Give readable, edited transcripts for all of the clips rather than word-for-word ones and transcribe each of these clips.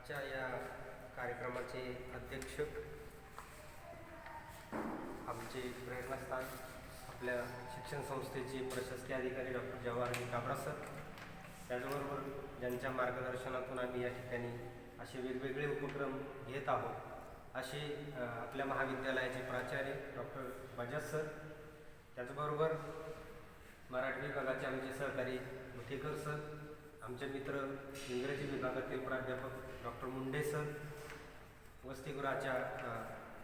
आजच्या या कार्यक्रमाचे अध्यक्ष आमचे प्रेरणास्थान आपल्या शिक्षण संस्थेचे प्रशासकीय अधिकारी डॉक्टर जवाहर काबरा सर, त्याचबरोबर ज्यांच्या मार्गदर्शनातून आम्ही या ठिकाणी असे वेगवेगळे उपक्रम घेत आहोत असे आपल्या महाविद्यालयाचे प्राचार्य डॉक्टर बजाज सर, त्याचबरोबर मराठी विभागाचे आमचे सहकारी मुठेकर सर, आमचे मित्र इंग्रजी विभागातील प्राध्यापक डॉक्टर मुंडे सर, वसतिगृहाच्या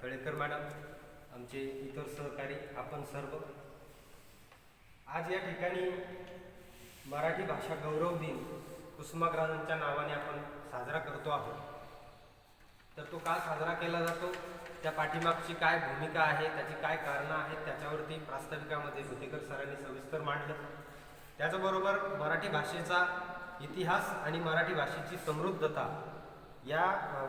तळेकर मॅडम, आमचे इतर सहकारी, आपण सर्व आज या ठिकाणी मराठी भाषा गौरव दिन कुसुमाग्रजांच्या नावाने आपण साजरा करतो आहोत. तर तो का साजरा केला जातो, त्या पाठीमागची काय भूमिका आहे, त्याची काय कारणं आहेत, त्याच्यावरती प्रास्ताविकामध्ये मुठेकर सरांनी सविस्तर मांडलं. त्याचबरोबर मराठी भाषेचा इतिहास आणि मराठी भाषेची समृद्धता या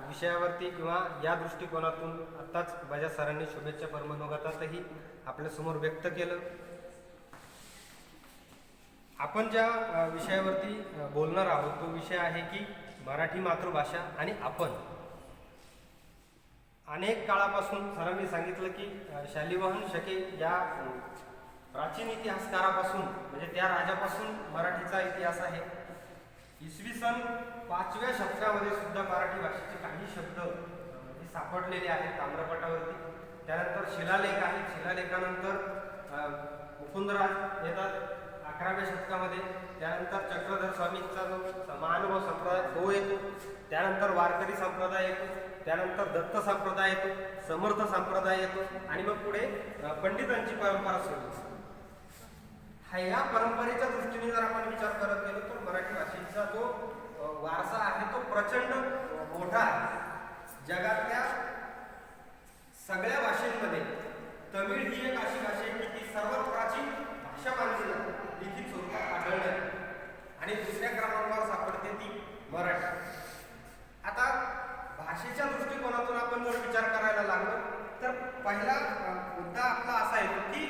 विषयावरती किंवा या दृष्टिकोनातून आत्ताच बजाज सरांनी शुभेच्छा परमनोगतातही आपल्यासमोर व्यक्त केलं. आपण ज्या विषयावरती बोलणार आहोत तो विषय आहे की मराठी मातृभाषा आणि आपण. अनेक काळापासून सरांनी सांगितलं की शालिवाहन शके या प्राचीन इतिहासकारापासून म्हणजे त्या राजापासून मराठीचा इतिहास आहे. इसवी सन 5व्या शतकामध्ये सुद्धा मराठी भाषेचे काही शब्द सापडलेले आहेत ताम्रपटावरती. त्यानंतर शिलालेख आहेत. शिलालेखानंतर मुकुंदराज येतात 11व्या शतकामध्ये. त्यानंतर चक्रधर स्वामींचा जो महानुभव संप्रदाय तो येतो. त्यानंतर वारकरी संप्रदाय येतो. त्यानंतर दत्त संप्रदाय येतो. समर्थ संप्रदाय येतो आणि मग पुढे पंडितांची परंपरा सुरू. या परंपरेच्या दृष्टीने जर आपण विचार करत गेलो तर मराठी भाषेचा जो वारसा आहे तो प्रचंड मोठा आहे. जगातल्या सगळ्या भाषेमध्ये तमिळ ही एक अशी भाषा आहे की ती सर्वात प्राचीन भाषा मानली जाते, लिखित स्वरूपात आढळते आणि दुसऱ्या क्रमांकावर सापडते ती मराठी. आता भाषेच्या दृष्टिकोनातून आपण जर विचार करायला लागलो तर पहिला मुद्दा आपला असा येतो की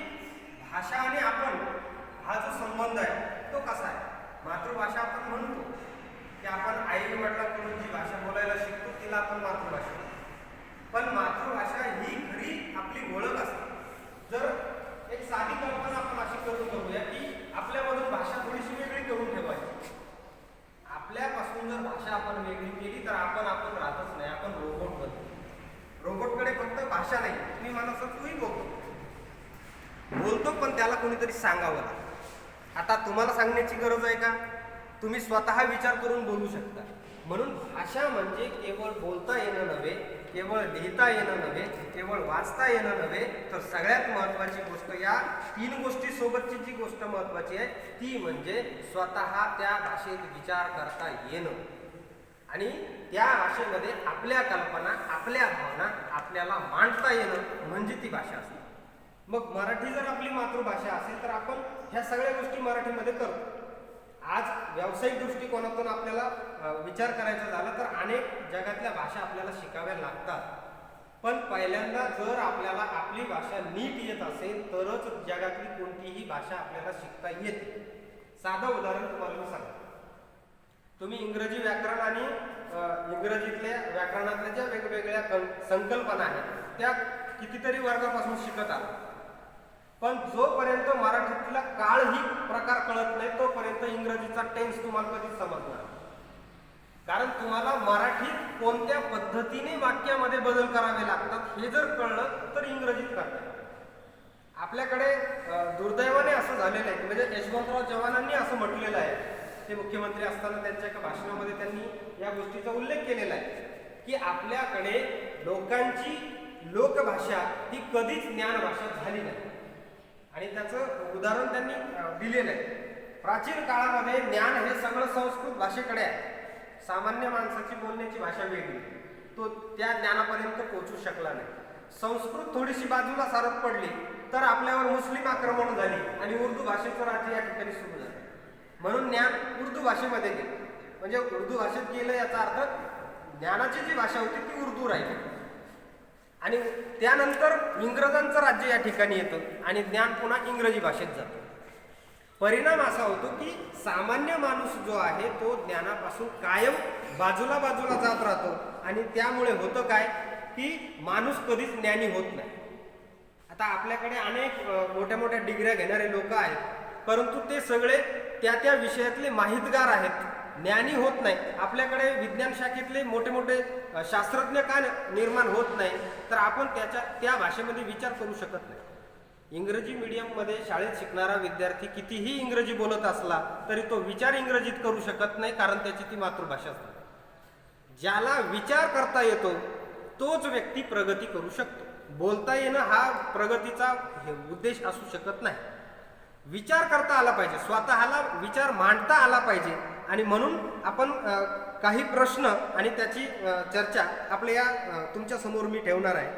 भाषा आणि आपण हा जो संबंध आहे तो कसा आहे. मातृभाषा आपण म्हणतो की आपण आई वडिलांकडून जी भाषा बोलायला शिकतो तिला आपण मातृभाषा म्हणतो. पण मातृभाषा ही खरी आपली ओळख असते. जर एक साधी कल्पना आपण अशी करूया की आपल्यामधून भाषा थोडीशी वेगळी करून ठेवायची. आपल्यापासून जर भाषा आपण वेगळी केली तर आपण राहतच नाही, आपण रोबोट बनतो. रोबोटकडे फक्त भाषा नाही, तुम्ही मला असं तूही बोलतो पण त्याला कोणीतरी सांगावं लागतं. आता तुम्हाला सांगण्याची गरज आहे का, तुम्ही स्वतः विचार करून बोलू शकता. म्हणून भाषा म्हणजे केवळ बोलता येणं नव्हे, केवळ लिहिता येणं नव्हे, केवळ वाचता येणं नव्हे, तर सगळ्यात महत्त्वाची गोष्ट या 3 गोष्टी सोबतची जी गोष्ट महत्त्वाची आहे ती म्हणजे स्वतः त्या भाषेत विचार करता येणं आणि त्या भाषेमध्ये आपल्या कल्पना, आपल्या भावना आपल्याला मांडता येणं म्हणजे ती भाषा असते. मग मराठी जर आपली मातृभाषा असेल तर आपण ह्या सगळ्या गोष्टी मराठीमध्ये करतो. आज व्यावसायिक दृष्टिकोनातून आपल्याला विचार करायचा झाला तर अनेक जगातल्या भाषा आपल्याला शिकाव्या लागतात. पण पहिल्यांदा जर आपल्याला आपली भाषा नीट येत असेल तरच जगातली कोणतीही भाषा आपल्याला शिकता येते. साधं उदाहरण तुम्हाला मी सांगतो. तुम्ही इंग्रजी व्याकरण आणि इंग्रजीतल्या व्याकरणातल्या ज्या वेगवेगळ्या संकल्पना आहेत त्या कितीतरी वर्गापासून शिकत आहात. पण जोपर्यंत मराठीतला काळ ही प्रकार कळत नाही तोपर्यंत इंग्रजीचा टेन्स तुम्हाला कधीच समजणार. कारण तुम्हाला मराठीत कोणत्या पद्धतीने वाक्यामध्ये बदल करावे लागतात हे जर कळलं तर इंग्रजीत करतात. आपल्याकडे दुर्दैवाने असं झालेलं आहे म्हणजे यशवंतराव चव्हाणांनी असं म्हटलेलं आहे, ते मुख्यमंत्री असताना त्यांच्या एका भाषणामध्ये त्यांनी या गोष्टीचा उल्लेख केलेला आहे की आपल्याकडे लोकांची लोकभाषा ही कधीच ज्ञानभाषा झाली नाही. आणि त्याचं उदाहरण त्यांनी दिलेलं आहे. प्राचीन काळामध्ये ज्ञान हे सगळं संस्कृत भाषेकडे आहे. सामान्य माणसाची बोलण्याची भाषा वेगळी, तो त्या ज्ञानापर्यंत पोहोचू शकला नाही. संस्कृत थोडीशी बाजूला सारत पडली तर आपल्यावर मुस्लिम आक्रमण झाली आणि उर्दू भाषेचं राज्य या ठिकाणी सुरू झालं. म्हणून ज्ञान उर्दू भाषेमध्ये गेलं. म्हणजे उर्दू भाषेत गेलं याचा अर्थ ज्ञानाची जी भाषा होती ती उर्दू राहिली. आणि त्यानंतर इंग्रजांचं राज्य या ठिकाणी येतं आणि ज्ञान पुन्हा इंग्रजी भाषेत जातं. परिणाम असा होतो की सामान्य माणूस जो आहे तो ज्ञानापासून कायम बाजूला बाजूला जात राहतो आणि त्यामुळे होतं काय की माणूस कधीच ज्ञानी होत नाही. आता आपल्याकडे अनेक मोठ्या मोठ्या डिग्र्या घेणारे लोक आहेत, परंतु ते सगळे त्या त्या विषयातले माहितगार आहेत, ज्ञानी होत नाही. आपल्याकडे विज्ञान शाखेतले मोठे मोठे शास्त्रज्ञ का निर्माण होत नाही, तर आपण त्या भाषेमध्ये विचार करू शकत नाही. इंग्रजी मीडियममध्ये शाळेत शिकणारा विद्यार्थी कितीही इंग्रजी बोलत असला तरी तो विचार इंग्रजीत करू शकत नाही, कारण त्याची ती मातृभाषा असते. ज्याला विचार करता येतो तोच व्यक्ती प्रगती करू शकतो. बोलता येणं हा प्रगतीचा उद्देश असू शकत नाही. विचार करता आला पाहिजे, स्वतःला विचार मांडता आला पाहिजे. आणि म्हणून आपण काही प्रश्न आणि त्याची चर्चा आपल्या तुमच्या समोर मी ठेवणार आहे.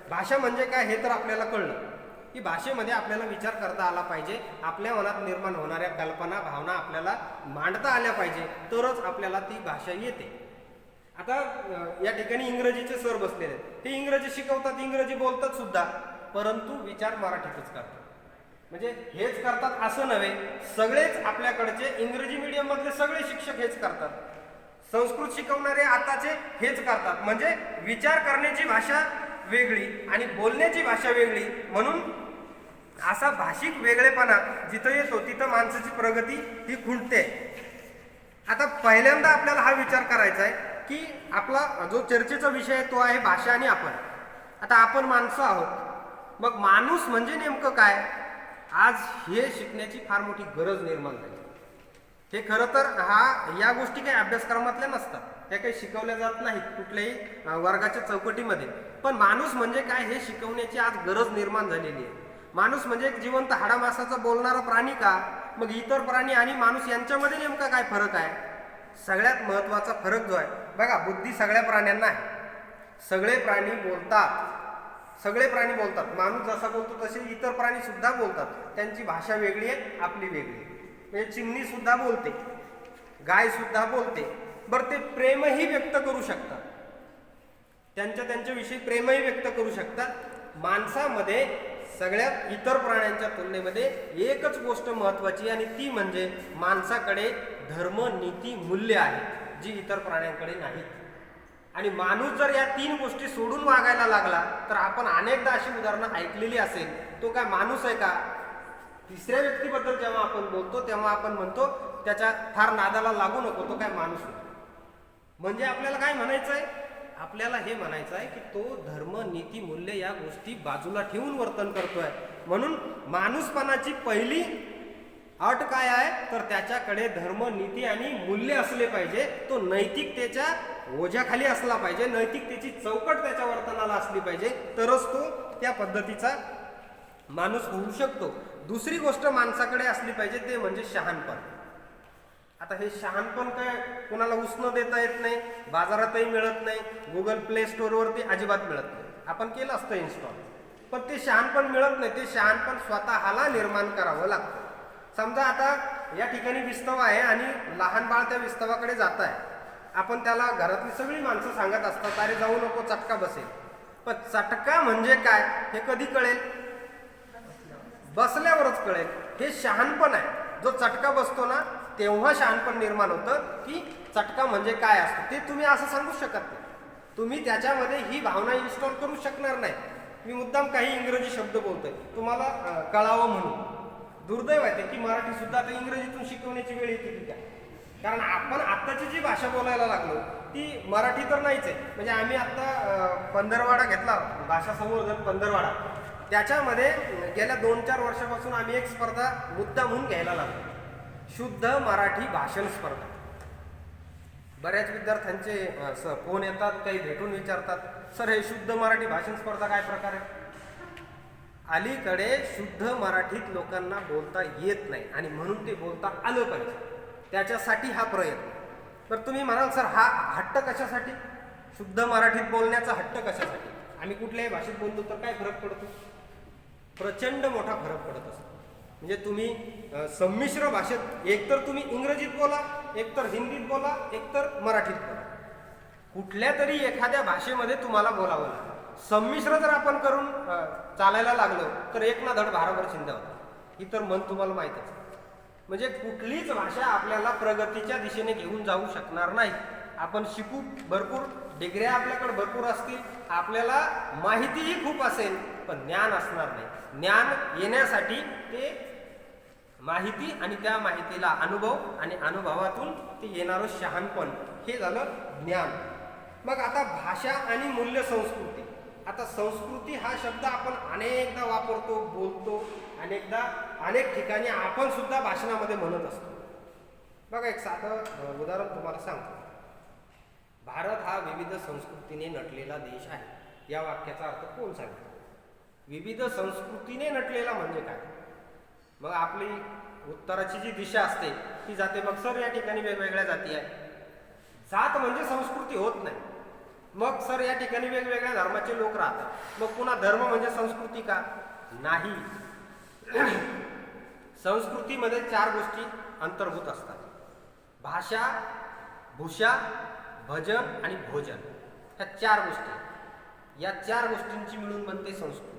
भाषा म्हणजे काय हे तर आपल्याला कळलं की भाषेमध्ये आपल्याला विचार करता आला पाहिजे, आपल्या मनात निर्माण होणाऱ्या कल्पना भावना आपल्याला मांडता आल्या पाहिजे, तरच आपल्याला ती भाषा येते. आता या ठिकाणी इंग्रजीचे सर बसलेले आहेत, ते इंग्रजी शिकवतात, इंग्रजी बोलतात सुद्धा, परंतु विचार मराठीतच करतात. म्हणजे हेच करतात असं नव्हे, सगळेच आपल्याकडचे इंग्रजी मीडियम मधले सगळे शिक्षक हेच करतात. संस्कृत शिकवणारे आताचे हेच करतात. म्हणजे विचार करण्याची भाषा वेगळी आणि बोलण्याची भाषा वेगळी, म्हणून असा भाषिक वेगळेपणा जिथं येतो तिथं माणसाची प्रगती ही खुंटते. आता पहिल्यांदा आपल्याला हा विचार करायचा आहे की आपला जो चर्चेचा विषय आहे तो आहे भाषा आणि आपण. आता आपण माणसं आहोत, मग माणूस म्हणजे नेमकं काय, आज हे शिकण्याची फार मोठी गरज निर्माण झाली. हे खरं तर या गोष्टी काही अभ्यासक्रमातल्या नसतात, त्या काही शिकवल्या जात नाहीत कुठल्याही वर्गाच्या चौकटीमध्ये, पण माणूस म्हणजे काय हे शिकवण्याची आज गरज निर्माण झालेली आहे. माणूस म्हणजे एक जिवंत हाडामासाचा बोलणारा प्राणी का, मग इतर प्राणी आणि माणूस यांच्यामध्ये नेमका काय फरक आहे. सगळ्यात महत्वाचा फरक जो आहे बघा, बुद्धी सगळ्या प्राण्यांना आहे. सगळे प्राणी बोलतात, सगळे प्राणी बोलतात. माणूस जसा बोलतो तसे इतर प्राणी सुद्धा बोलतात. त्यांची भाषा वेगळी आहे, आपली वेगळी आहे. म्हणजे चिमणी सुद्धा बोलते, गाय सुद्धा बोलते. बरं, ते प्रेमही व्यक्त करू शकतात, त्यांच्याविषयी प्रेमही व्यक्त करू शकतात. माणसामध्ये सगळ्यात इतर प्राण्यांच्या तुलनेमध्ये एकच गोष्ट महत्वाची आणि ती म्हणजे माणसाकडे धर्म नीती मूल्य आहे, जी इतर प्राण्यांकडे नाहीत. आणि माणूस जर या 3 गोष्टी सोडून वागायला लागला तर आपण अनेकदा अशी उदाहरणं ऐकलेली असेल, तो काय माणूस आहे का. तिसऱ्या व्यक्तीबद्दल जेव्हा आपण बोलतो तेव्हा आपण म्हणतो त्याच्या फार नादाला लागू नको, तो काय माणूस नाही. म्हणजे आपल्याला काय म्हणायचं आहे, आपल्याला हे म्हणायचं आहे की तो धर्म नीती मूल्य या गोष्टी बाजूला ठेवून वर्तन करतोय. म्हणून माणूसपणाची पहिली अट काय आहे, तर त्याच्याकडे धर्म नीती आणि मूल्य असले पाहिजे. तो नैतिकतेच्या ओझ्याखाली असला पाहिजे, नैतिकतेची चौकट त्याच्या वर्तनाला असली पाहिजे, तरच तो त्या पद्धतीचा माणूस होऊ शकतो. दुसरी गोष्ट माणसाकडे असली पाहिजे ते म्हणजे शहाणपण. आता हे शहाणपण काय कोणाला उसणं देता येत नाही, बाजारातही मिळत नाही, गुगल प्ले स्टोअरवरती अजिबात मिळत नाही. आपण केलं असतं इन्स्टॉल, पण ते शहाणपण मिळत नाही. ते शहाणपण स्वतःला निर्माण करावं लागतं. समजा आता या ठिकाणी विस्तव आहे आणि लहान बाळ त्या विस्तवाकडे जात आहे. आपण त्याला घरातली सगळी माणसं सांगत असतात, अरे जाऊ नको चटका बसेल. पण चटका म्हणजे काय हे कधी कळेल, बसल्यावरच कळेल. हे शहाणपण आहे. जो चटका बसतो ना तेव्हा शहाणपण निर्माण होतं की चटका म्हणजे काय असतं ते तुम्ही असं सांगू शकत नाही. तुम्ही त्याच्यामध्ये ही भावना इन्स्टॉल करू शकणार नाही. मी मुद्दाम काही इंग्रजी शब्द बोलतोय तुम्हाला कळावं म्हणून. दुर्दैव आहे ते की मराठी सुद्धा आता इंग्रजीतून शिकवण्याची वेळ येते की काय, कारण आपण आत्ताची जी भाषा बोलायला लागलो ती मराठी तर नाहीच आहे. म्हणजे आम्ही आत्ता पंधरवाडा घेतला, भाषा संवर्धन पंधरवाडा, त्याच्यामध्ये गेल्या 2-4 वर्षापासून आम्ही एक स्पर्धा मुद्दा म्हणून घ्यायला लागलो, शुद्ध मराठी भाषण स्पर्धा. बऱ्याच विद्यार्थ्यांचे फोन येतात, काही भेटून विचारतात, सर हे शुद्ध मराठी भाषण स्पर्धा काय प्रकार आहे. अलीकडे शुद्ध मराठीत लोकांना बोलता येत नाही आणि म्हणून ते बोलता आलं पाहिजे, त्याच्यासाठी हा प्रयत्न. तर तुम्ही म्हणाल सर हा हट्ट कशासाठी, शुद्ध मराठीत बोलण्याचा हट्ट कशासाठी. आम्ही कुठल्याही भाषेत बोलतो तर काय फरक पडतो, प्रचंड मोठा फरक पडत असतो. म्हणजे तुम्ही संमिश्र भाषेत एकतर तुम्ही इंग्रजीत बोला, एकतर हिंदीत बोला, एकतर मराठीत बोला, कुठल्या तरी एखाद्या भाषेमध्ये तुम्हाला बोलावं लागेल. संमिश्र जर आपण करून चालायला लागलो तर एक ना धड भाराभर चिंता होतं. ही तर मन तुम्हाला माहीतच. म्हणजे कुठलीच भाषा आपल्याला प्रगतीच्या दिशेने घेऊन जाऊ शकणार नाही. आपण शिकू, भरपूर डिग्र्या आपल्याकडे भरपूर असतील, आपल्याला माहितीही खूप असेल, पण ज्ञान असणार नाही. ज्ञान येण्यासाठी ते माहिती आणि त्या माहितीला अनुभव आणि अनुभवातून ते येणारं शहाणपण, हे झालं ज्ञान. मग आता भाषा आणि मूल्य संस्कृती. आता संस्कृती हा शब्द आपण अनेकदा वापरतो, बोलतो, अनेक ठिकाणी आपण सुद्धा भाषणामध्ये म्हणत असतो. बघा एक साधं उदाहरण तुम्हाला सांगतो. भारत हा विविध संस्कृतीने नटलेला देश आहे. या वाक्याचा अर्थ कोण सांगतो? विविध संस्कृतीने नटलेला म्हणजे काय? मग आपली उत्तराची जी दिशा असते ती जाते, मग सर या ठिकाणी वेगवेगळ्या जाती आहेत. जात म्हणजे संस्कृती होत नाही. मग सर या ठिकाणी वेगवेगळ्या धर्माचे लोक राहतात, मग पुन्हा धर्म म्हणजे संस्कृती का? नाही. संस्कृतीमध्ये 4 गोष्टी अंतर्भूत असतात: भाषा, भूषा, भजन आणि भोजन. ह्या 4 गोष्टी, या 4 गोष्टींची मिळून बनते संस्कृती.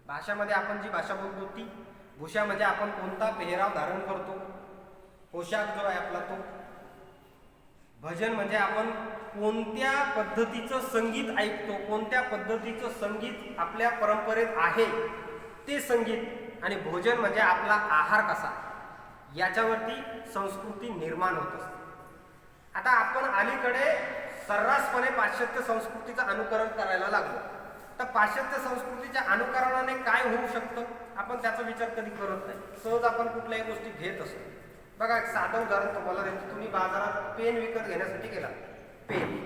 भाषामध्ये आपण जी भाषा बोलतो ती, भूषा म्हणजे आपण कोणता पेहराव धारण करतो, पोशाख जो आहे आपला तो, भजन म्हणजे आपण कोणत्या पद्धतीचं संगीत ऐकतो, कोणत्या पद्धतीचं संगीत आपल्या परंपरेत आहे ते संगीत, आणि भोजन म्हणजे आपला आहार कसा, याच्यावरती संस्कृती निर्माण होत असते. आता आपण अलीकडे सर्रासपणे पाश्चात्य संस्कृतीचं अनुकरण करायला लागलो. तर पाश्चात्य संस्कृतीच्या अनुकरणाने काय होऊ शकतं आपण त्याचा विचार कधी करत नाही. सहज आपण कुठल्याही गोष्टी घेत असतो. बघा एक साधं उदाहरण तुम्हाला देतो. तुम्ही बाजारात पेन विकत घेण्यासाठी गेला, पेन,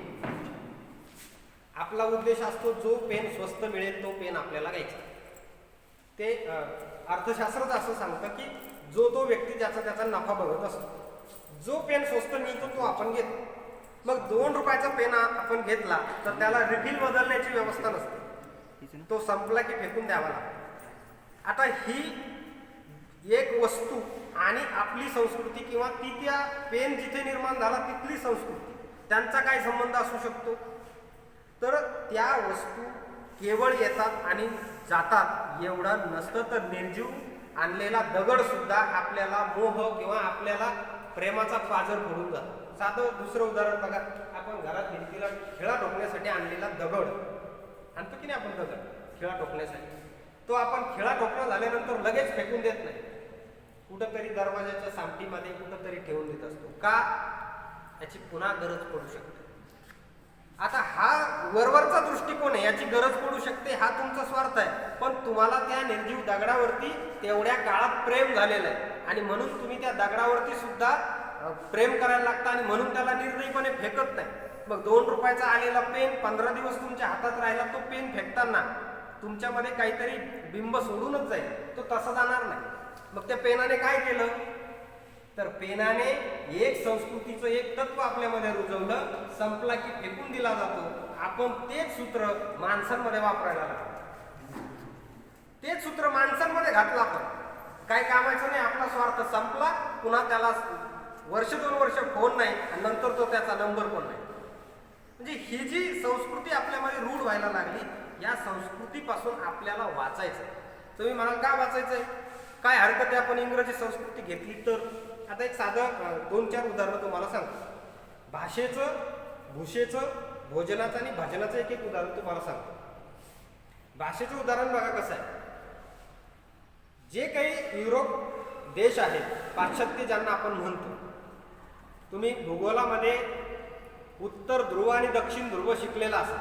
आपला उद्देश असतो जो पेन स्वस्त मिळेल तो पेन आपल्याला घ्यायचा. ते अर्थशास्त्रच असं सांगतं की जो तो व्यक्ती ज्याचा त्याचा नफा बघत असतो. जो पेन स्वस्त मिळतो तो आपण घेतो. मग 2 रुपयाचा पेन आपण घेतला तर त्याला रिफिल बदलण्याची व्यवस्था नसते, तो संपला की फेकून द्यावा लागतो. आता ही एक वस्तू आणि आपली संस्कृती किंवा ती त्या पेन जिथे निर्माण झाला तिथली संस्कृती, त्यांचा काय संबंध असू शकतो? तर त्या वस्तू केवळ येतात आणि जातात एवढं नसतं, तर निर्जीव आणलेला दगड सुद्धा आपल्याला मोह किंवा आपल्याला प्रेमाचा पाझर पडून जातो. साधं दुसरं उदाहरण बघा. आपण घरात भिंतीला खिळा ठोकण्यासाठी आणलेला दगड आणतो की नाही आपण, दगड खिळा ठोकण्यासाठी, तो आपण खिळा ठोकणं झाल्यानंतर लगेच फेकून देत नाही, कुठंतरी दरवाजाच्या सामटीमध्ये कुठंतरी ठेवून देत असतो. का? याची पुन्हा गरज पडू शकते. आता हा वरवरचा दृष्टिकोन आहे, याची गरज पडू शकते, हा तुमचा स्वार्थ आहे. पण तुम्हाला त्या निर्जीव दगडावरती तेवढ्या काळात प्रेम झालेलं आहे आणि म्हणून तुम्ही त्या दगडावरती सुद्धा प्रेम करायला लागता आणि म्हणून त्याला निर्दयीपणे फेकत नाही. मग 2 रुपयाचा आलेला पेन 15 दिवस तुमच्या हातात राहिला, तो पेन फेकताना तुमच्यामध्ये काहीतरी बिंब सोडूनच जाईल, तो तसा जाणार नाही. मग त्या पेनाने काय केलं? तर पेनाने एक संस्कृतीचं एक तत्व आपल्यामध्ये रुजवलं, संपला की फेकून दिला जातो. आपण तेच सूत्र माणसांमध्ये वापरायला लागलो, तेच सूत्र माणसांमध्ये घातलं. आपण काय कामाचं नाही, आपला स्वार्थ संपला, पुन्हा त्याला वर्ष 2 वर्ष फोन नाही आणि नंतर तो त्याचा नंबर पण नाही. म्हणजे ही जी संस्कृती आपल्यामध्ये रूढ व्हायला लागली, या संस्कृतीपासून आपल्याला वाचायचं. तुम्ही म्हणाल का वाचायचंय, काय हरकत आहे आपण इंग्रजी संस्कृती घेतली तर? आता एक साधं 2-4 उदाहरणं तुम्हाला सांगतो. भाषेचं, भूषेचं, भोजनाचं आणि भजनाचं एक उदाहरण तुम्हाला सांगतो. भाषेचं उदाहरण बघा कसं आहे. जे काही युरोप देश आहेत, पाश्चात्य ज्यांना आपण म्हणतो, तुम्ही भूगोलामध्ये उत्तर ध्रुव आणि दक्षिण ध्रुव शिकलेला असा,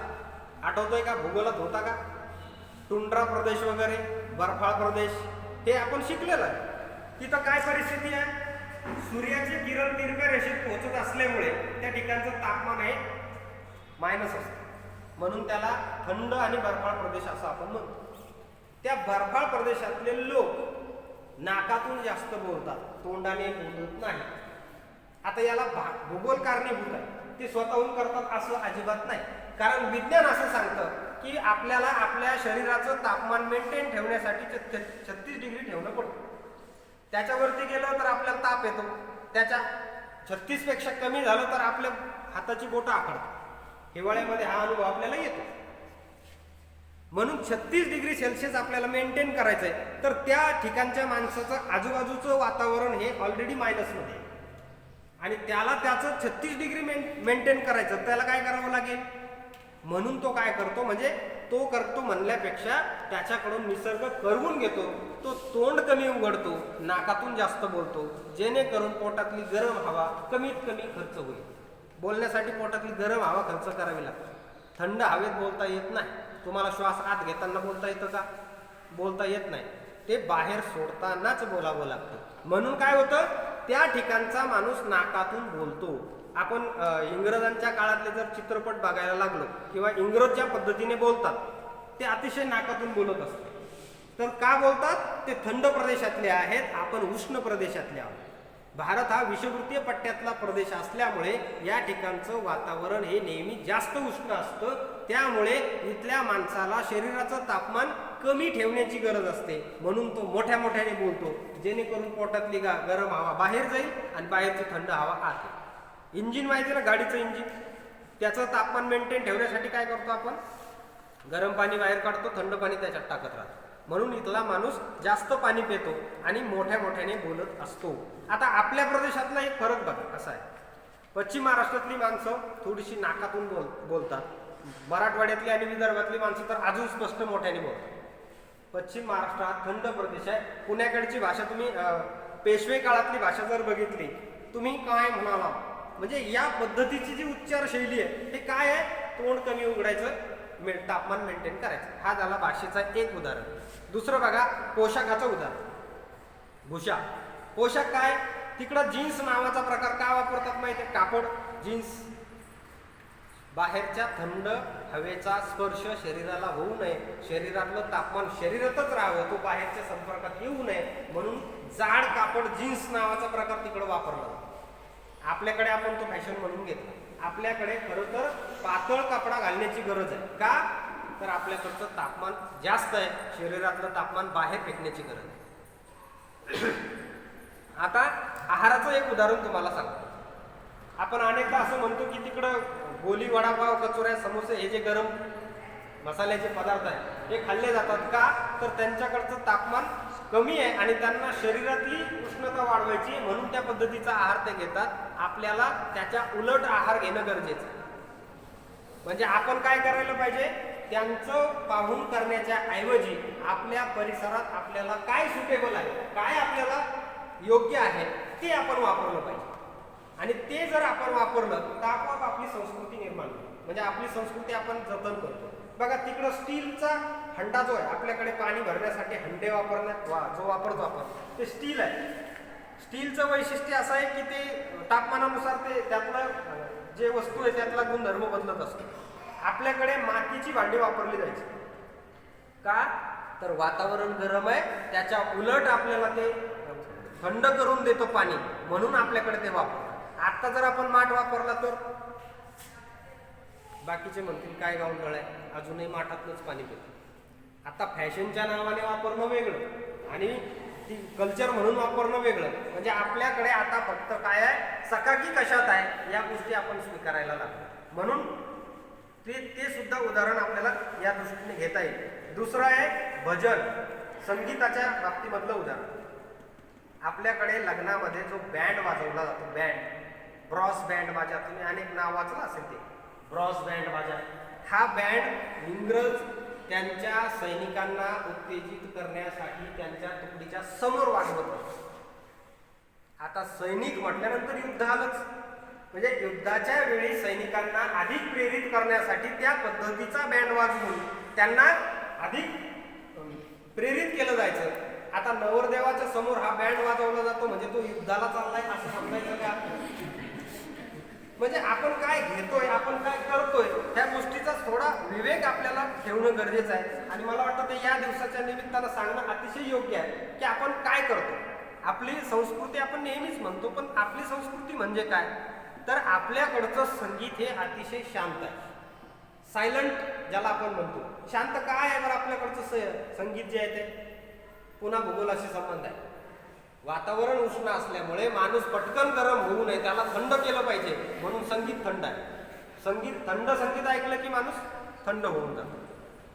आठवतोय का? भूगोलात होता का? टुंड्रा प्रदेश वगैरे, बर्फाळ प्रदेश, हे आपण शिकलेलं आहे. तिथं काय परिस्थिती आहे? सूर्याचे किरण दीर्घ रेषेत पोहोचत असल्यामुळे त्या ठिकाणचं तापमान आहे मायनस असतं, म्हणून त्याला थंड आणि बर्फाळ प्रदेश असं आपण म्हणतो. त्या बर्फाळ प्रदेशातले लोक नाकातून जास्त बोलतात, तोंडाने बोलत नाही. आता याला भूगोल कारणीभूत आहे, ते स्वतःहून करतात असं अजिबात नाही. कारण विज्ञान असं सांगतं की आपल्याला आपल्या शरीराचं तापमान मेंटेन ठेवण्यासाठी 36 डिग्री ठेवणं पडतं. त्याच्यावरती गेलं तर आपल्याला ताप येतो, त्याच्या 36 पेक्षा कमी झालं तर आपल्या हाताची बोटं आखडतात. हिवाळ्यामध्ये हा अनुभव आपल्याला येतो. म्हणून 36 डिग्री सेल्सिअस आपल्याला मेंटेन करायचं आहे, तर त्या ठिकाणच्या माणसाचं आजूबाजूचं वातावरण हे ऑलरेडी मायनसमध्ये आहे आणि त्याला त्याचं 36 डिग्री मेंटेन करायचं, त्याला काय करावं लागेल. म्हणून तो काय करतो, म्हणजे तो करतो म्हणल्यापेक्षा त्याच्याकडून निसर्ग करवून घेतो. तो तोंड कमी उघडतो, नाकातून जास्त बोलतो, जेणेकरून पोटातली गरम हवा कमीत कमी खर्च होईल. बोलण्यासाठी पोटातली गरम हवा खर्च करावी लागते. थंड हवेत बोलता येत नाही. तुम्हाला श्वास आत घेताना बोलता येतं का? बोलता येत नाही. ते बाहेर सोडतानाच बोलावं लागतं. म्हणून काय होतं, त्या ठिकाणचा माणूस नाकातून बोलतो. आपण इंग्रजांच्या काळातले जर चित्रपट बघायला लागलो किंवा इंग्रज ज्या पद्धतीने बोलतात ते अतिशय नाकातून बोलत असतात. तर का बोलतात? ते थंड प्रदेशातले आहेत, आपण उष्ण प्रदेशातले आहोत. भारत हा विषुववृत्तीय पट्ट्यातला प्रदेश असल्यामुळे या ठिकाणचं वातावरण हे नेहमी जास्त उष्ण असतं. त्यामुळे इथल्या माणसाला शरीराचं तापमान कमी ठेवण्याची गरज असते. म्हणून तो मोठ्या मोठ्याने बोलतो, जेणेकरून पोटातली गरम हवा बाहेर जाईल आणि बाहेरची थंड हवा आत येईल. इंजिन माहिती ना, गाडीचं इंजिन, त्याचं तापमान मेंटेन ठेवण्यासाठी काय करतो आपण? गरम पाणी बाहेर काढतो, थंड पाणी त्याच्यात टाकत राहतो. म्हणून इथला माणूस जास्त पाणी पितो आणि मोठ्या मोठ्याने बोलत असतो. आता आपल्या प्रदेशातला एक फरक बघा कसा आहे. पश्चिम महाराष्ट्रातली माणसं थोडीशी नाकातून बोलतात. मराठवाड्यातली आणि विदर्भातली माणसं तर अजून स्पष्ट मोठ्याने बोलतात. पश्चिम महाराष्ट्र हा थंड प्रदेश आहे. पुण्याकडची भाषा तुम्ही पेशवे काळातली भाषा जर बघितली, तुम्ही काय म्हणाला, म्हणजे या पद्धतीची जी उच्चार शैली आहे हे काय आहे? तोंड कमी उघडायचं, तापमान मेंटेन करायचं. हा झाला भाषेचा एक उदाहरण. दुसरं बघा, पोशाखाचं उदाहरण. भूषा पोशाख काय? तिकडं जीन्स नावाचा प्रकार का वापरतात माहिती आहे? कापड जीन्स. बाहेरच्या थंड हवेचा स्पर्श शरीराला होऊ नये, शरीरातलं तापमान शरीरातच राहावं, तो बाहेरच्या संपर्कात येऊ नये म्हणून जाड कापड जीन्स नावाचा प्रकार तिकडं वापरला जातो. आपल्याकडे आपण तो फॅशन म्हणून घेतला. आपल्याकडे खरं तर पातळ कपडा घालण्याची गरज आहे. का? तर आपल्याकडचं तापमान जास्त आहे, शरीरातलं तापमान बाहेर फेकण्याची गरज आहे. आता आहाराचं एक उदाहरण तुम्हाला सांगतो. आपण अनेकदा असं म्हणतो की तिकडं गोली, वडापाव, कचोऱ्या, समोसे हे जे गरम मसाल्याचे पदार्थ आहेत हे खाल्ले जातात. का? तर त्यांच्याकडचं तापमान कमी आहे आणि त्यांना शरीरातली उष्णता वाढवायची आहे, म्हणून त्या पद्धतीचा आहार ते घेतात. आपल्याला त्याच्या उलट आहार घेणं गरजेचं आहे. म्हणजे आपण काय करायला पाहिजे? त्यांचं पाहून करण्याच्या ऐवजी आपल्या परिसरात आपल्याला काय सुटेबल आहे, काय आपल्याला योग्य आहे ते आपण वापरलं पाहिजे. आणि ते जर आपण वापरलं तर आपोआप आपली संस्कृती निर्माण होईल. म्हणजे आपली संस्कृती आपण जतन करतो. बघा तिकडं स्टीलचा हंडा जो आहे, आपल्याकडे पाणी भरण्यासाठी हंडे जो वापरतो आपण ते स्टील आहे. स्टीलचं वैशिष्ट्य असं आहे की ते तापमानानुसार ते त्यातलं जे वस्तू आहे त्यातला गुणधर्म बदलत असतो. आपल्याकडे मातीची भांडी वापरली जायची. का? तर वातावरण गरम आहे, त्याच्या उलट आपल्याला ते थंड करून देतो पाणी, म्हणून आपल्याकडे ते वापरतात. आता जर आपण माठ वापरला तर बाकीचे म्हणतील काय गावंढळ आहे, अजूनही माठातूनच पाणी पितो. आता फॅशनच्या नावाने वापरणं वेगळं आणि ती कल्चर म्हणून वापरणं वेगळं. म्हणजे आपल्याकडे आता फक्त काय आहे, चकाकी कशात आहे या गोष्टी आपण स्वीकारायला लागतो. म्हणून ते सुद्धा उदाहरण आपल्याला या दृष्टीने घेता येईल. दुसरं आहे भजन, संगीताच्या बाबतीमधलं उदाहरण. आपल्याकडे लग्नामध्ये जो बँड वाजवला जातो, बँड, ब्रॉस बँड बाजा, तुम्ही अनेक नाव वाचलं असेल ते, ब्रॉस बँड बाजा. हा बँड इंग्रज त्यांच्या सैनिकांना उत्तेजित करण्यासाठी त्यांच्या तुकडीच्या समोर वाजवत होते. आता सैनिक म्हटल्यानंतर युद्ध आलंच, म्हणजे युद्धाच्या वेळी सैनिकांना अधिक प्रेरित करण्यासाठी त्या पद्धतीचा बँड वाजवून त्यांना अधिक प्रेरित केलं जायचं. आता नवरदेवाच्या समोर हा बँड वाजवला जातो म्हणजे तो युद्धाला चाललाय असं समजायचं का? म्हणजे आपण काय घेतोय, आपण काय करतोय त्या गोष्टीचा थोडा विवेक आपल्याला ठेवणं गरजेचं आहे. आणि मला वाटतं ते या दिवसाच्या निमित्तानं सांगणं अतिशय योग्य आहे की आपण काय करतो. आपली संस्कृती आपण नेहमीच म्हणतो, पण आपली संस्कृती म्हणजे काय? तर आपल्याकडचं संगीत हे अतिशय शांत आहे, सायलंट ज्याला आपण म्हणतो. शांत काय आहे बरं आपल्याकडचं संगीत जे आहे ते? पुन्हा भूगोलाशी संबंध आहे. वातावरण उष्ण असल्यामुळे माणूस पटकन गरम होऊ नये, त्याला थंड केलं पाहिजे, म्हणून संगीत थंड आहे. थंड संगीत ऐकलं की माणूस थंड होऊन जातो.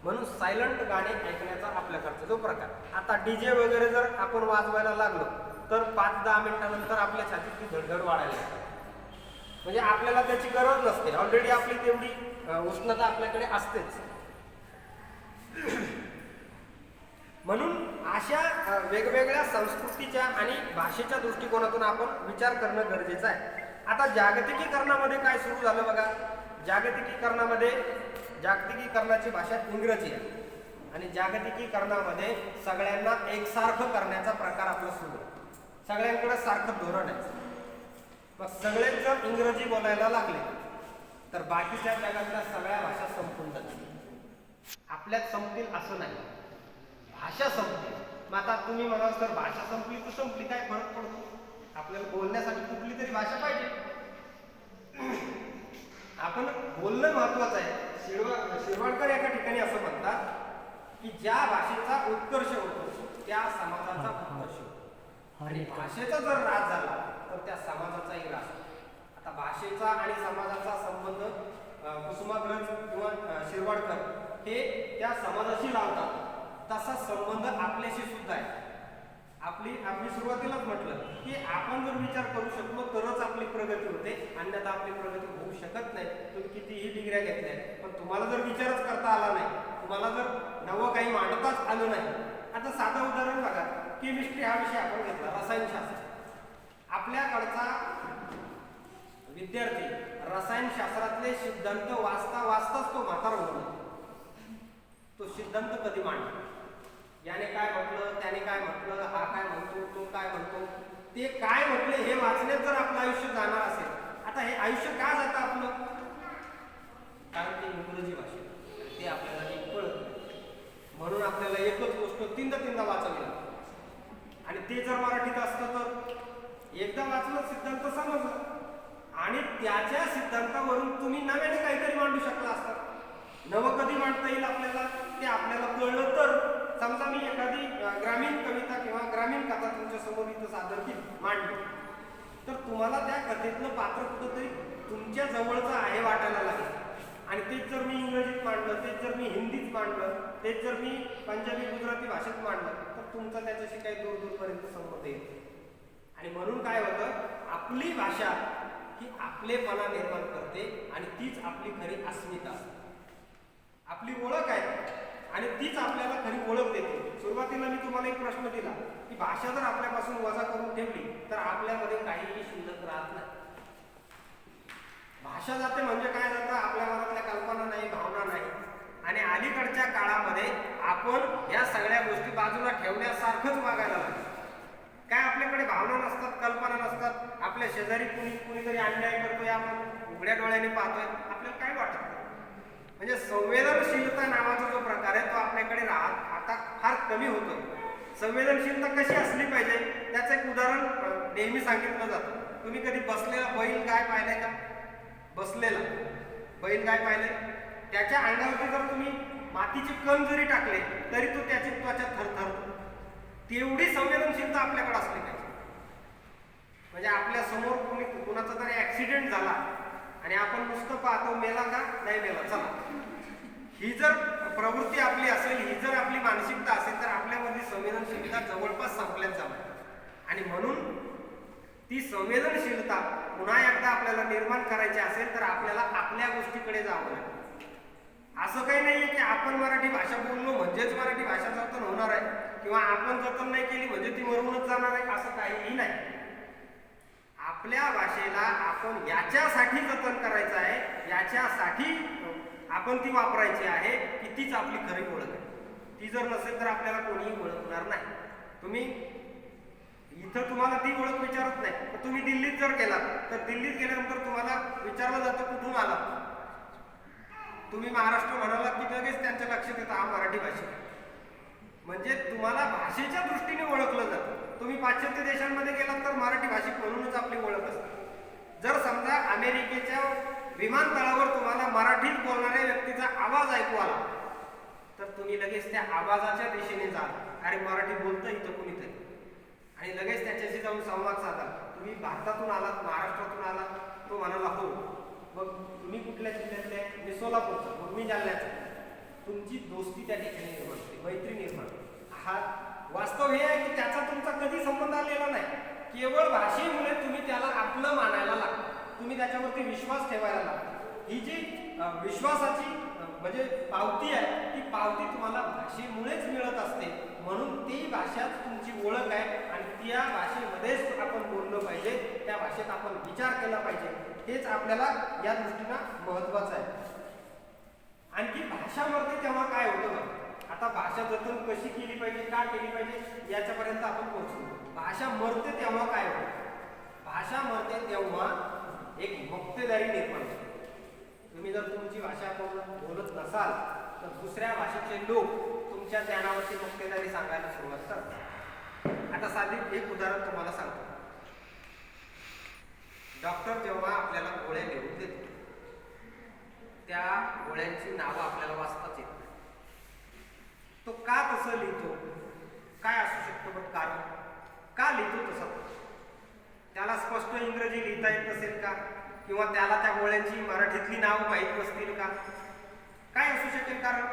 म्हणून सायलंट गाणे ऐकण्याचा आपल्याकडचा जो प्रकार. आता डीजे वगैरे जर आपण वाजवायला लागलो तर 5-10 मिनिटानंतर आपल्या छातीतली धडधड वाढायला लागते. म्हणजे आपल्याला त्याची गरज नसते, ऑलरेडी आपली तेवढी उष्णता आपल्याकडे असतेच. म्हणून अशा वेगवेगळ्या संस्कृतीच्या आणि भाषेच्या दृष्टिकोनातून आपण विचार करणं गरजेचं आहे. आता जागतिकीकरणामध्ये काय सुरू झालं बघा. जागतिकीकरणाची भाषा इंग्रजी आहे आणि जागतिकीकरणामध्ये सगळ्यांना एकसारखं करण्याचा प्रकार आपला सुरू आहे. सगळ्यांकडे सारखं धोरण आहे. मग सगळेच जर इंग्रजी बोलायला लागले तर बाकीच्या जगातल्या सगळ्या भाषा संपून जातील. आपल्यात संपतील असं नाही, भाषा संपली. मग आता तुम्ही म्हणाल तर भाषा संपली तर संपली, काय फरक पडतो? आपल्याला बोलण्यासाठी कुठली तरी भाषा पाहिजे. आपण बोलणं महत्वाचं आहे. शिरवाडकर एका ठिकाणी असं म्हणतात की ज्या भाषेचा उत्कर्ष होतो त्या समाजाचा उत्कर्ष होतो. आणि भाषेचा जर ऱ्हास झाला तर त्या समाजाचाही ऱ्हास होतो. आता भाषेचा आणि समाजाचा संबंध कुसुमाग्रज किंवा शिरवाडकर हे त्या समाजाशी लावतात. तसा संबंध आपल्याशी सुद्धा आहे. आपली सुरुवातीलाच म्हटलं की आपण जर विचार करू शकलो तरच आपली प्रगती होते, अन्यथा आपली प्रगती होऊ शकत नाही. तुम्ही कितीही डिग्र्या घेतल्या पण तुम्हाला जर विचारच करता आला नाही, तुम्हाला जर नवं काही मांडताच आलं नाही. आता साधं उदाहरण बघा, केमिस्ट्री हा विषय आपण घेतला, रसायनशास्त्र. आपल्याकडचा विद्यार्थी रसायनशास्त्रातले सिद्धांत वाचताच तो म्हातारा होतो. तो सिद्धांत कधी मांडतो, याने काय म्हटलं, त्याने काय म्हटलं, हा काय म्हणतो, तो काय म्हणतो, ते काय म्हटले हे वाचण्यात जर आपलं आयुष्य जाणार असेल. आता हे आयुष्य का जातं आपलं? कारण ते इंग्रजी भाषा, ते आपल्याला कळत नाही. म्हणून आपल्याला एकच गोष्ट तीनदा वाचावी लागते. आणि ते जर मराठीत असतं तर एकदा वाचलं सिद्धांत समजलं आणि त्याच्या सिद्धांतावरून तुम्ही नव्याने काहीतरी मांडू शकला असता. नवं कधी मांडता येईल आपल्याला ते आपल्याला कळलं तर. समजा मी एखादी ग्रामीण कविता किंवा ग्रामीण कथा तुमच्या समोर इथं सादर केली, मांडली, तर तुम्हाला त्या कथेतलं पात्र कुठंतरी तुमच्या जवळचं आहे वाटायला लागेल. आणि तेच जर मी इंग्रजीत मांडलं, तेच जर मी हिंदीत मांडलं, तेच जर मी पंजाबी गुजराती भाषेत मांडलं तर तुमचा त्याच्याशी काही दूरपर्यंत संबंध येतो. आणि म्हणून काय होतं, आपली भाषा ही आपलेपणा निर्माण करते आणि तीच आपली खरी अस्मिता असते, आपली ओळख आहे आणि तीच आपल्याला खरी ओळख देते. सुरुवातीला मी तुम्हाला एक प्रश्न दिला की भाषा जर आपल्यापासून वजा करून ठेवली तर आपल्यामध्ये काहीही शिल्लक राहत नाही. भाषा जाते म्हणजे काय जातं, आपल्या मनातल्या कल्पना नाही, भावना नाही. आणि अलीकडच्या काळामध्ये आपण या सगळ्या गोष्टी बाजूला ठेवण्यासारखंच वागायला लागतो. काय आपल्याकडे भावना नसतात, कल्पना नसतात. आपल्या शेजारी कुणीतरी अन्याय करतोय, आपण उघड्या डोळ्याने पाहतोय, आपल्याला काय वाटत नाही. म्हणजे संवेदनशीलता नावाचा जो प्रकार आहे तो आपल्याकडे आता फार कमी होतो. संवेदनशीलता कशी असली पाहिजे त्याचं एक उदाहरण नेहमी सांगितलं जातं. तुम्ही कधी बसलेला बैल गाय पाहिलाय का? बसलेला बैल गाय पाहिलंय? त्याच्या अंगावरती जर तुम्ही मातीचे कण जरी टाकले तरी तो त्याची त्वचा थरथरतो. तेवढी संवेदनशीलता आपल्याकडे असली पाहिजे. म्हणजे आपल्या समोर कुणाचा तरी ऍक्सिडेंट झाला आणि आपण नुसतं पाहतो, मेला का नाही मेला, चला. ही जर प्रवृत्ती आपली असेल, ही जर आपली मानसिकता असेल तर आपल्यामधली संवेदनशीलता जवळपास संपल्याच जाणार. आणि म्हणून ती संवेदनशीलता पुन्हा एकदा आपल्याला निर्माण करायची असेल तर आपल्याला आपल्या गोष्टीकडे जावं लागेल. असं काही नाहीये की आपण मराठी भाषा बोललो म्हणजेच मराठी भाषा जतन होणार आहे किंवा आपण जतन नाही केली म्हणजे ती मरूनच जाणार आहे, असं काहीही नाही. आपल्या भाषेला आपण याच्यासाठी जतन करायचं आहे, याच्यासाठी आपण ती वापरायची आहे की तीच आपली खरी ओळख आहे. ती जर नसेल तर आपल्याला कोणीही ओळखणार नाही. तुम्ही इथं तुम्हाला ती ओळख विचारत नाही, तर तुम्ही दिल्लीत जर गेलात तर दिल्लीत गेल्यानंतर तुम्हाला विचारलं जातं कुठून आला. तुम्ही महाराष्ट्र म्हणाला की लगेच त्यांच्या लक्षात येतं हा मराठी भाषा. म्हणजे तुम्हाला भाषेच्या दृष्टीने ओळखलं जातं. तुम्ही पाश्चात्य देशांमध्ये गेलात तर मराठी भाषिक म्हणूनच आपली ओळख असते. जर समजा अमेरिकेच्या विमानतळावर तुम्हाला मराठीत बोलणाऱ्या व्यक्तीचा आवाज ऐकू आला तर तुम्ही लगेच त्या आवाजाच्या दिशेने जाल, अरे मराठी बोलतं इथं कुणीतरी, आणि लगेच त्याच्याशी जाऊन संवाद साधा. तुम्ही भारतातून आलात, महाराष्ट्रातून आलात, तो म्हणाला हो, मग तुम्ही कुठल्या जिल्ह्यातले? मी सोलापूरचं. मग मी जालन्याचं. तुमची दोस्ती त्या ठिकाणी निर्माण होते, मैत्री निर्माण होते. हा वास्तव हे आहे की त्याचा तुमचा कधी संबंध आलेला नाही. केवळ भाषेमुळे तुम्ही त्याला आपलं मानायला लागता, तुम्ही त्याच्यावरती विश्वास ठेवायला लागता. ही जी विश्वासाची म्हणजे पावती आहे, ती पावती तुम्हाला भाषेमुळेच मिळत असते. म्हणून ती भाषाच तुमची ओळख आहे आणि त्या भाषेमध्येच आपण बोललं पाहिजे, त्या भाषेत आपण विचार केला पाहिजे. हेच आपल्याला या दृष्टीनं महत्वाचं आहे. आणखी भाषा मरते तेव्हा काय होतं बघा. आता भाषा जतन कशी केली पाहिजे, का केली पाहिजे याच्यापर्यंत आपण पोहोचलो. भाषा मरते तेव्हा काय होतं? भाषा मरते तेव्हा एक मक्तेदारी निर्माण होते. तुम्ही जर तुमची भाषा बोलत नसाल तर दुसऱ्या भाषेचे लोक तुमच्या ज्ञानावरती मक्तेदारी सांगायला सुरुवात करतात. आता साधी एक उदाहरण तुम्हाला सांगतो. डॉक्टर जेव्हा आपल्याला गोळ्या लिहून देतो, त्या गोळ्यांची नावं आपल्याला वाचताच येत नाही. तो का तसं लिहितो, काय असू शकतं पण कारण, का लिहितो तसं? त्याला स्पष्ट इंग्रजी लिहिता येत नसेल का? किंवा त्याला त्या गोळ्यांची मराठीतली नावं माहीत नसतील का? काय असू शकेल कारण?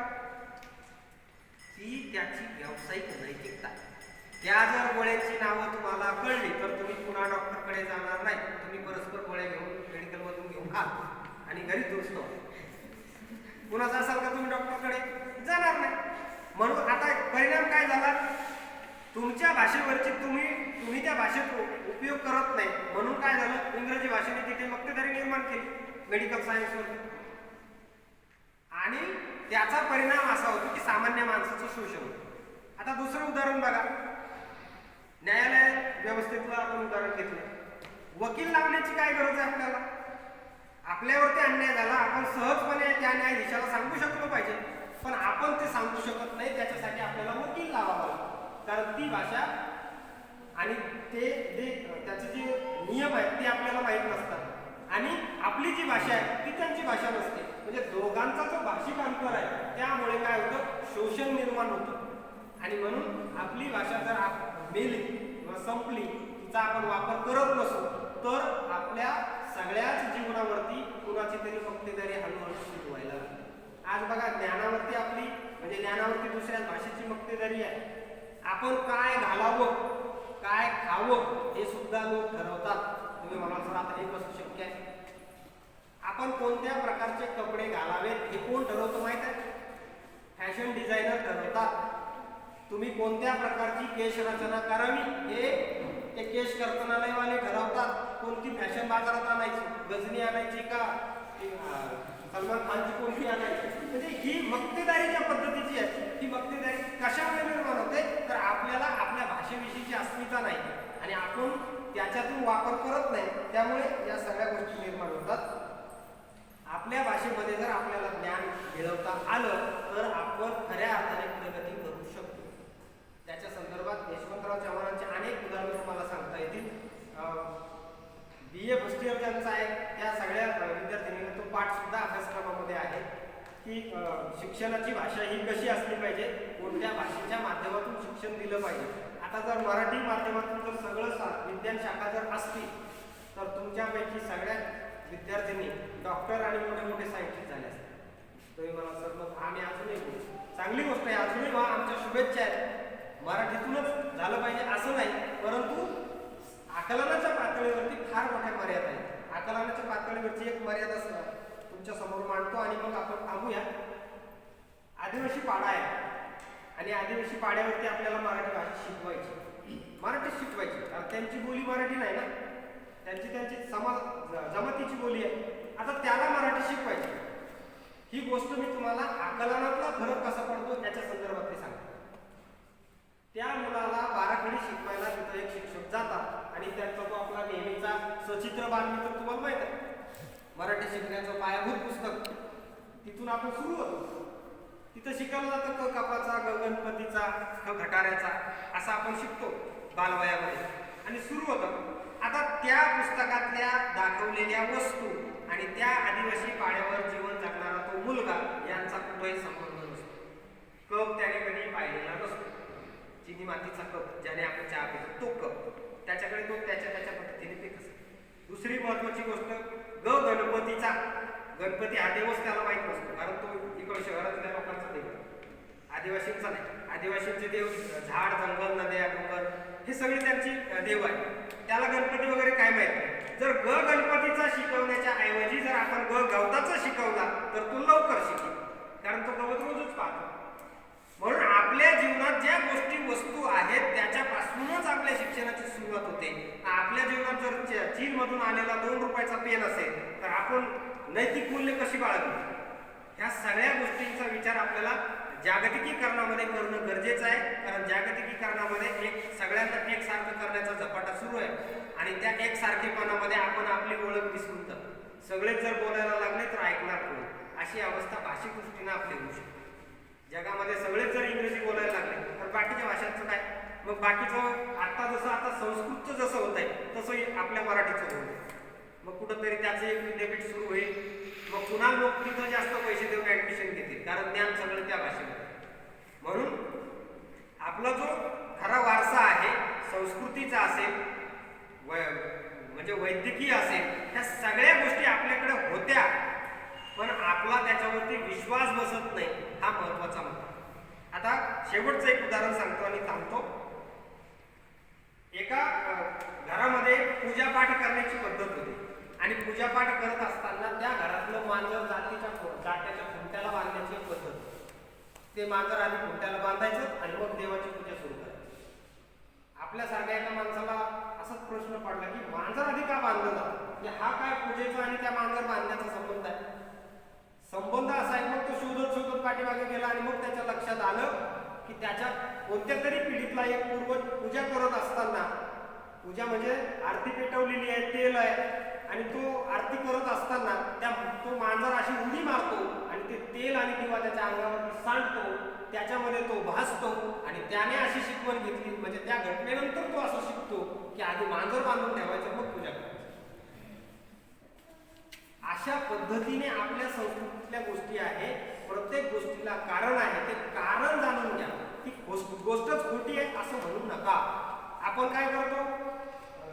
ती त्याची व्यावसायिक नैतिकता. त्या जर गोळ्यांची नावं तुम्हाला कळली तर तुम्ही पुन्हा डॉक्टरकडे जाणार नाही. तुम्ही परस्पर गोळ्या घेऊन मेडिकलमधून घेऊन खा आणि घरी दुरुस्त व्हा. पुन्हा जासाल का तुम्ही डॉक्टरकडे? जाणार नाही. म्हणून आता परिणाम काय झाला? तुमच्या भाषेवरची तुम्ही त्या भाषेत उपयोग करत नाही. म्हणून काय झालं? इंग्रजी भाषेने तिथे मक्तेदारी निर्माण केली मेडिकल सायन्सवर. आणि त्याचा परिणाम असा होतो की सामान्य माणसाचं शोषण होतं. आता दुसरं उदाहरण बघा. न्यायालय व्यवस्थेतलं आपण उदाहरण घेतलं. वकील लावण्याची काय गरज आहे आपल्याला? आपल्यावरती अन्याय झाला, आपण सहजपणे त्या न्यायाधीशाला सांगू शकलो पाहिजे, पण आपण ते सांगू शकत नाही. त्याच्यासाठी आपल्याला वकील लावावा लागतो. कारण ती भाषा आणि त्याचे जे नियम आहेत ते आपल्याला माहीत नसतात आणि आपली जी भाषा आहे ती त्यांची भाषा नसते. म्हणजे दोघांचा जो भाषिक अंतर आहे त्यामुळे काय होतं? शोषण निर्माण होतं. आणि म्हणून आपली भाषा जर मेली किंवा संपली, तिचा आपण वापर करत नसू तर आपल्या सगळ्याच जीवनावरती कुणाची तरी मक्तेदारी हळूहळू सुरू व्हायला लागली. आज बघा, ज्ञानावरती आपली म्हणजे ज्ञानावरती दुसऱ्या भाषेची मक्तेदारी आहे. आपण काय घालावं, काय खावं हे सुद्धा लोक ठरवतात. तुम्ही म्हणाल सर आता हे कसं शक्य आहे? आपण कोणत्या प्रकारचे कपडे घालावेत हे कोण ठरवतं माहित आहे? फॅशन डिझायनर ठरवतात. तुम्ही कोणत्या प्रकारची केशरचना करावी हे ते केश कर्तनालयवाले ठरवतात. कोणती फॅशन बाजारात आणायची, गजनी आणायची का सलमान खानची कोणती आणायची? म्हणजे ही मक्तेदारीच्या पद्धतीची आहे. ही मक्तेदारी कशामुळे निर्माण होते? तर आपल्याला आपल्या भाषेविषयीची अस्मिता नाही आणि आपण त्याच्यातून वापर करत नाही. त्यामुळे या सगळ्या गोष्टी निर्माण होतात. आपल्या भाषेमध्ये जर आपल्याला ज्ञान मिळवता आलं तर आपण खऱ्या अर्थाने प्रगती करू शकतो. त्याच्या संदर्भात यशवंतराव चव्हाणांचे अनेक उदाहरणं तुम्हाला सांगता येतील. BA फर्स्ट इयर ज्यांचा आहे त्या सगळ्या विद्यार्थ्यांनी तो पाठ सुद्धा अभ्यासक्रमामध्ये आहे की शिक्षणाची भाषा ही कशी असली पाहिजे, कोणत्या भाषेच्या माध्यमातून शिक्षण दिलं पाहिजे. आता जर मराठी माध्यमातून जर सगळं विज्ञान शाखा जर असतील तर तुमच्यापैकी सगळ्या विद्यार्थ्यांनी डॉक्टर आणि मोठे मोठे सायंटिस्ट झाले असतात. तुम्ही मला सर मग आम्ही अजूनही बोलू, चांगली गोष्ट आहे, अजूनही व्हा, आमच्या शुभेच्छा आहेत. मराठीतूनच झालं पाहिजे असं नाही, परंतु आकलनाच्या पातळीवरती फार मोठ्या मर्यादा आहेत. आकलनाच्या पातळीवरची एक मर्यादा तुमच्या समोर मांडतो आणि मग आपण थांबूया. आदिवासी पाडा आहे आणि आदिवासी पाड्यावरती आपल्याला मराठी भाषा शिकवायची, मराठीत शिकवायची. कारण त्यांची बोली मराठी नाही ना, त्यांची जमातीची बोली आहे. आता त्याला मराठी शिकवायची. ही गोष्ट मी तुम्हाला आकलनातला फरक कसा पडतो याच्या संदर्भात सांगतो. त्या मुलाला बाराखडी शिकवायला तिथं एक शिक्षक जातात आणि त्यांचा तो आपला नेहमीचा सचित्र बालमित्र तुम्हाला माहित आहे, मराठी शिकण्याचं पायाभूत पुस्तक, तिथून आपण सुरू होतो. तिथं शिकवलं जातं क कपाचा, ग गणपतीचा, ख खटाऱ्याचा, असा आपण शिकतो बालवयामध्ये आणि सुरू होतं. आता त्या पुस्तकातल्या दाखवलेल्या वस्तू आणि त्या आदिवासी पाड्यावर जीवन जगणारा तो मुलगा यांचा कुठलाही संबंध नसतो. कप त्याने कधी पाहिलेला नसतो. चिनी मातीचा कप ज्याने आपण चहा पितो तो कप, त्याच्याकडे तो त्याच्या पद्धतीने पित असतो. दुसरी महत्वाची गोष्ट, ग गणपतीचा, गणपती हा देवच त्याला माहीत नसतो कारण तो इकडे शहरातल्या लोकांचा देव. गणपतीचे देव झाड जंगल नद्या डोंगर हे सगळे त्यांची देव आहे. त्याला गणपती वगैरे काय माहित नाही. जर गणपतीचा शिकवण्याच्या ऐवजी जर आपण गवताचा शिकवला तर तो लवकर शिकेल, कारण तो गवत रोजच पाहतो. म्हणून आपल्या जीवनात ज्या गोष्टी वस्तू आहेत त्याच्यापासूनच आपल्या शिक्षणाची सुरुवात होते. आपल्या जीवनात जर चीनमधून आलेला 2 रुपयाचा पेन असेल तर आपण नैतिक मूल्य कशी बाळगली, ह्या सगळ्या गोष्टींचा विचार आपल्याला जागतिकीकरणामध्ये करणं गरजेचं आहे. कारण जागतिकीकरणामध्ये सगळ्यांना एकसारखं करण्याचा झपाटा सुरू आहे आणि त्या एकसारखेपणामध्ये आपण आपली ओळख विसरून जातो. सगळेच जर बोलायला लागले तर ऐकणार कोण, अशी अवस्था भाषिक दृष्टीनं आपली होऊ शकते. जगामध्ये सगळेच जर इंग्रजी बोलायला लागले तर बाकीच्या भाषांचं काय? मग बाकीचं आता संस्कृतचं जसं होत आहे तसं आपल्या मराठीचं होत आहे. मग कुठंतरी त्याचं एक विद्यापीठ सुरू होईल. मग पुन्हा लोक तिथं जास्त पैसे देऊन ऍडमिशन घेतील, कारण ज्ञान सगळं त्या भाषेमध्ये. म्हणून आपला जो खरा वारसा आहे, संस्कृतीचा असेल, म्हणजे वैद्यकीय असेल, ह्या सगळ्या गोष्टी आपल्याकडे होत्या, पण आपला त्याच्यावरती विश्वास बसत नाही, हा महत्वाचा मुद्दा. आता शेवटचं एक उदाहरण सांगतो आणि थांबतो. एका घरामध्ये पूजापाठ करण्याची पद्धत होती आणि पूजापाठ करत असताना त्या घरातलं मांजर जात्याच्या खुंट्याला बांधण्याची एक पद्धत होती. ते मांजर आधी खुंट्याला बांधायचं आणि मग देवाची पूजा सुरू करायची. आपल्यासारख्या एका माणसाला असाच प्रश्न पडला की मांजर आधी का बांधलं जातं, म्हणजे हा काय पूजेचा आणि त्या मांजर बांधण्याचा संबंध आहे? संबंध असा आहे. मग तो शोधत पाठीमागे गेला आणि मग त्याच्या लक्षात आलं की त्याच्या कोणत्या तरी पिढीतला एक पूर्वज पूजा करत असताना, पूजा म्हणजे आरती पेटवलेली आहे, तेल आहे, आणि तो आरती करत असताना तो मांजर अशी उडी मारतो आणि ते तेल आणि दिवा त्याच्या अंगावरती सांडतो, त्याच्यामध्ये तो भासतो आणि त्याने अशी शिकवण घेतली. म्हणजे त्या घटनेनंतर तो असं शिकतो की आधी मांजर बांधून ठेवायचं मग पूजा करायची. अशा पद्धतीने आपल्या संस्कृतीतल्या गोष्टी आहे. प्रत्येक गोष्टीला कारण आहे, ते कारण जाणून घ्या. ती गोष्टच खोटी आहे असं म्हणू नका. आपण काय करतो,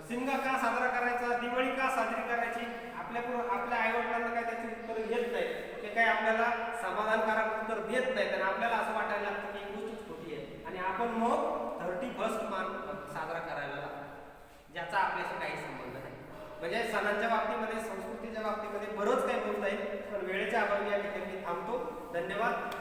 शिमगा का साजरा करायचा, दिवाळी का साजरी करायची, आपल्या आईवडिलांना काय त्याची उत्तर येत नाही, ते काय आपल्याला समाधानकारक उत्तर देत नाहीत आणि आपल्याला असं वाटायला लागतं की ही गोष्टच खोटी आहे आणि आपण मग 31st साजरा करायला लागतो, ज्याचा आपल्याशी काही संबंध नाही. म्हणजे सणांच्या बाबतीमध्ये, संस्कृतीच्या बाबतीमध्ये बरंच काही बोलता येईल, पण वेळेच्या अभावी या ठिकाणी थांबतो. धन्यवाद.